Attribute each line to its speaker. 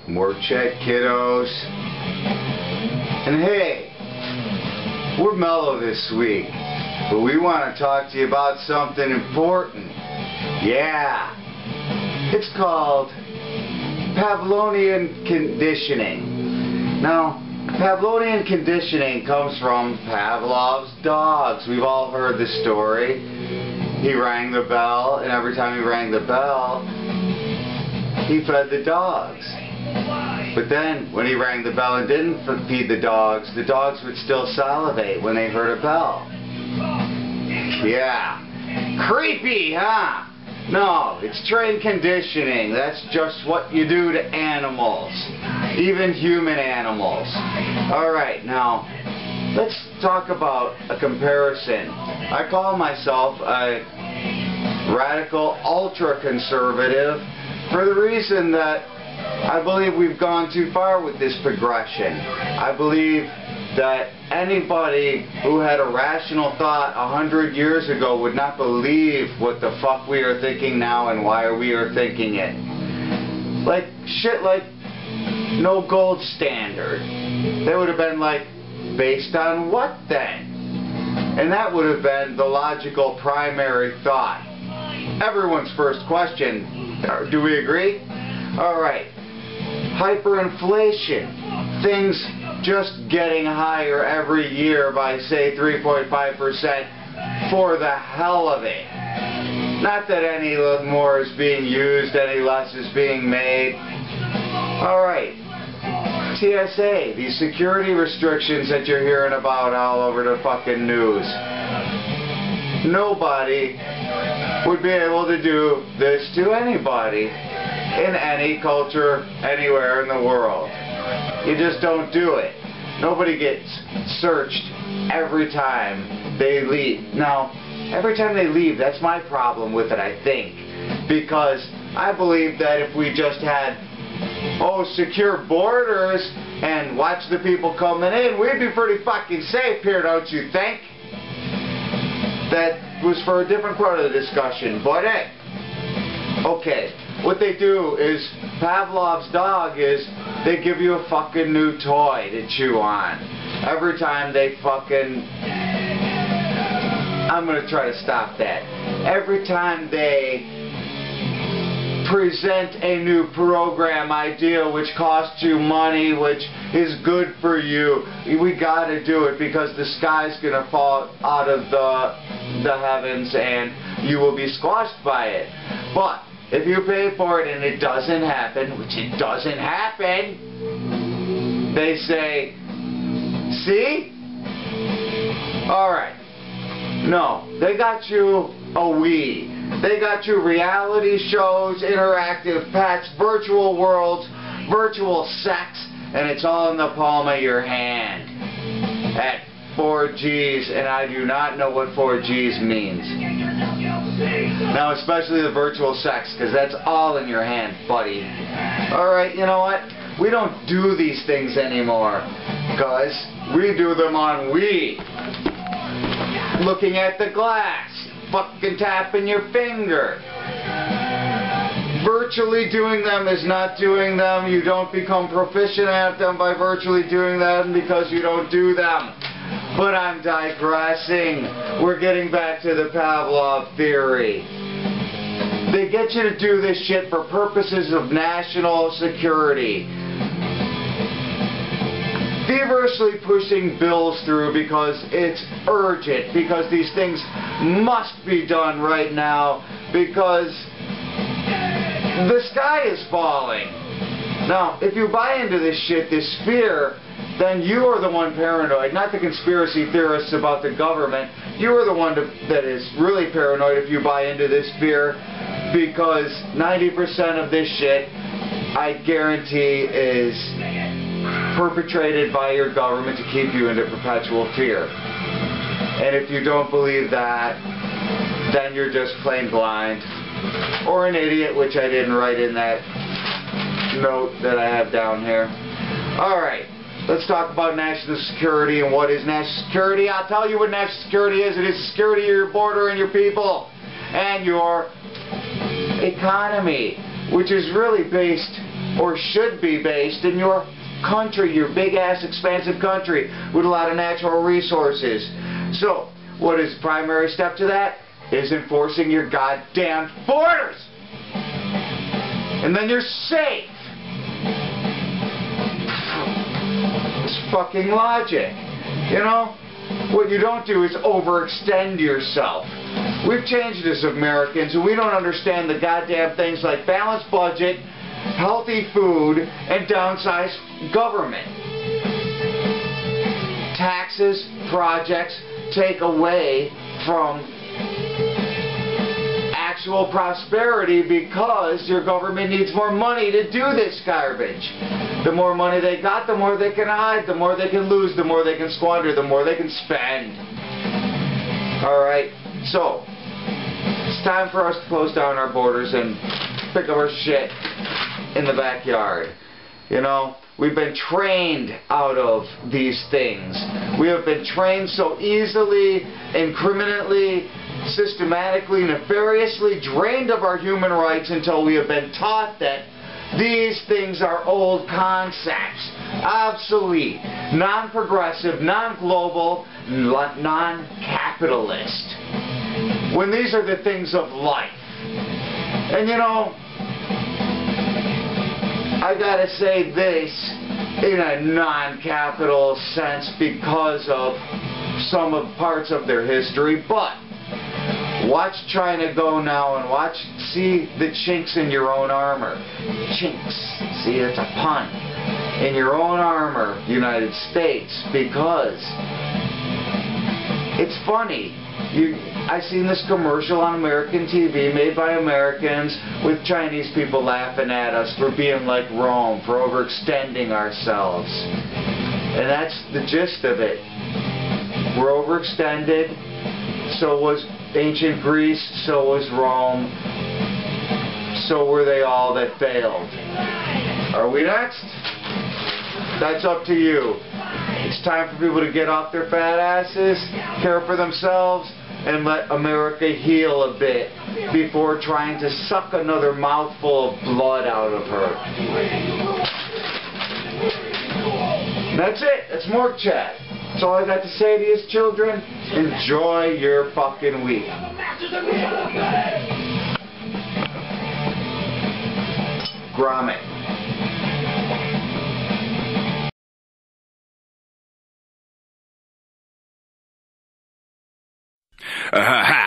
Speaker 1: Morgue check, kiddos. And hey, we're mellow this week, but we want to talk to you about something important. Yeah, it's called Pavlovian conditioning. Now, Pavlovian conditioning comes from Pavlov's dogs. We've all heard the story. He rang the bell, and every time he rang the bell, he fed the dogs. But then, when he rang the bell and didn't feed the dogs would still salivate when they heard a bell. Yeah. Creepy, huh? No, it's trained conditioning. That's just what you do to animals. Even human animals. Alright, now, let's talk about a comparison. I call myself a radical ultra-conservative for the reason that I believe we've gone too far with this progression. I believe that anybody who had a rational thought 100 years ago would not believe what the fuck we are thinking now and why we are thinking it. Like, shit like no gold standard. They would have been like, based on what then? And that would have been the logical primary thought. Everyone's first question, do we agree? Alright, hyperinflation, things just getting higher every year by say 3.5% for the hell of it. Not that any more is being used, any less is being made. Alright, T.S.A, these security restrictions that you're hearing about all over the fucking news. Nobody would be able to do this to anybody in any culture, anywhere in the world. You just don't do it. Nobody gets searched every time they leave. Now, every time they leave, that's my problem with it, I think. Because I believe that if we just had, secure borders and watch the people coming in, we'd be pretty fucking safe here, don't you think? That was for a different part of the discussion, but hey. Okay, what they do is, Pavlov's dog is, they give you a fucking new toy to chew on. Every time they fucking... I'm gonna try to stop that. Every time they present a new program idea which costs you money, which is good for you, we gotta do it because the sky's gonna fall out of the heavens and you will be squashed by it. But if you pay for it and it doesn't happen, which it doesn't happen, they say, see? Alright. No, they got you a Wii. They got you reality shows, interactive pets, virtual worlds, virtual sex, and it's all in the palm of your hand. At 4Gs, and I do not know what 4Gs means. Now, especially the virtual sex, because that's all in your hand, buddy. Alright, you know what? We don't do these things anymore, because we do them on Wii. Looking at the glass, fucking tapping your finger. Virtually doing them is not doing them. You don't become proficient at them by virtually doing them because you don't do them. But I'm digressing. We're getting back to the Pavlov theory. They get you to do this shit for purposes of national security. Feverishly pushing bills through because it's urgent, because these things must be done right now, because the sky is falling. Now, if you buy into this shit, this fear, then you are the one paranoid, not the conspiracy theorists about the government. You are the one that is really paranoid if you buy into this fear, because 90% of this shit, I guarantee, is perpetrated by your government to keep you into perpetual fear. And if you don't believe that, then you're just plain blind. Or an idiot, which I didn't write in that note that I have down here. Alright, let's talk about national security and what is national security. I'll tell you what national security is. It is the security of your border and your people and your economy, which is really based, or should be based, in your country, your big-ass expansive country with a lot of natural resources. So, what is the primary step to that? Is enforcing your goddamn borders! And then you're safe! It's fucking logic. You know? What you don't do is overextend yourself. We've changed as Americans, and we don't understand the goddamn things like balanced budget, healthy food, and downsized government. Taxes, projects, take away from actual prosperity because your government needs more money to do this garbage. The more money they got, the more they can hide, the more they can lose, the more they can squander, the more they can spend. Alright, so it's time for us to close down our borders and pick up our shit in the backyard. You know, we've been trained out of these things. We have been trained so easily and criminally, systematically, nefariously drained of our human rights until we have been taught that these things are old concepts, obsolete, non-progressive, non-global, non-capitalist, when these are the things of life. And you know, I gotta say this in a non-capital sense because of some of parts of their history, but watch China go now and see the chinks in your own armor. Chinks. See, it's a pun. In your own armor, United States, because it's funny. I seen this commercial on American TV made by Americans with Chinese people laughing at us for being like Rome, for overextending ourselves. And that's the gist of it. We're overextended. So was ancient Greece, so was Rome, so were they all that failed. Are we next? That's up to you. It's time for people to get off their fat asses, care for themselves, and let America heal a bit before trying to suck another mouthful of blood out of her. That's it. That's Morgue Chat. That's all I got to say to you children. Enjoy your fucking week. Grommet.
Speaker 2: Ha